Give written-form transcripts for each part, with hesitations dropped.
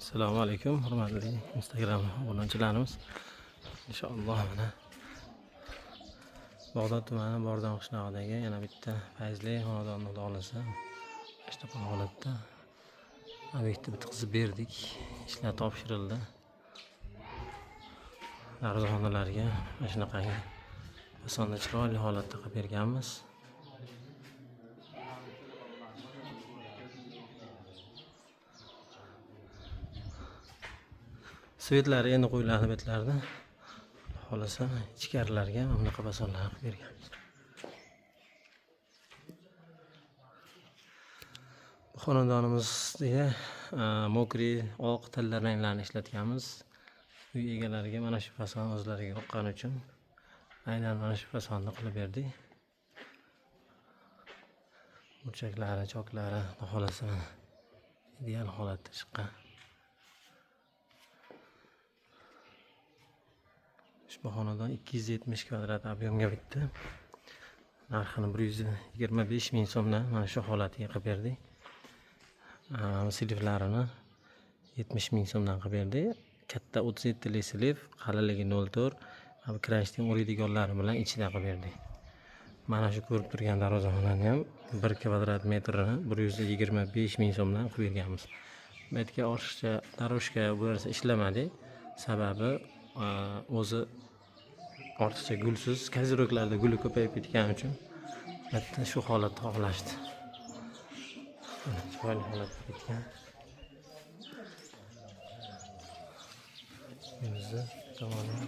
Assalomu alaykum, hurmatli Instagram obunachilarimiz. Inshaalloh mana Bag'dod tumani Bordon qishlog'idagi yana bitta fayzli xonadonni xudo xohlasa shunaqa holatda obyektni bitkazib berdik. Ishlar topshirildi. Darvozaxonalarga mana shunaqangi osonda chiroyli holatda qilib berganmiz. Svetlari endi qo'yiladi betlarda. Xolasa ichkarilarga bunaqa basonlar qilib berganmiz. Bu xonadonimizga mokri oq tilla ranglarni ishlatganmiz. Uy egalariga mana shu fason o'zlariga yoqqani uchun aynan mana shu fasonni qilib berdik. Burchaklari, choklari xolasa ideal holatda chiqqan. Bu xonadon 270 kvadrat ob'yemga bitdi. Narxini 125 ming so'mdan mana shu holatiga qilib berdik. Siliflarini 70 ming so'mdan qilib berdik. Katta 37 lik silif, qalinligi 0.4, kirashning o'raydiganlari bilan ichida qilib berdik. Mana shu ko'rib turgan darvozaxonani ham 1 kvadrat metrini 125 ming so'mdan qilib berganmiz. Bu yerga ortiqcha daroshka bo'lsa ishlamadi. Sababi o'zi ortiqcha gulsiz, kaziroklarda guli ko'payib ketgani uchun bitta shu holatda xohlashdi. Chiroyli holatda ketgan. Bizda tomonlar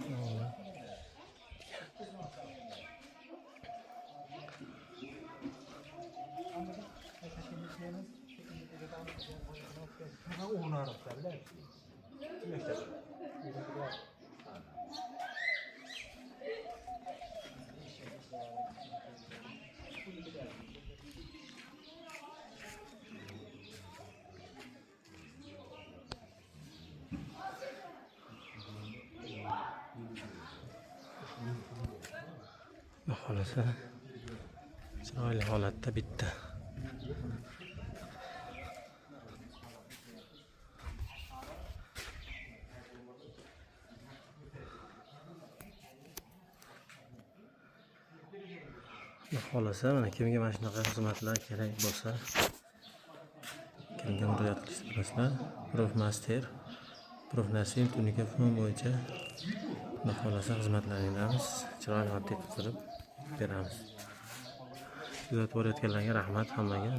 xolasa chiroyli holatda bitta. Xolasa mana kimga mana shunaqa xizmatlar kerak bo'lsa, kimga murojaat qilishni bilasizlar. Profmaster, Profnasim tunika fon bo'yicha xolasa xizmatlarini beramiz. Chiroyli holatda qilib beramiz. Kuzatib borayotganlarga rahmat hammaga.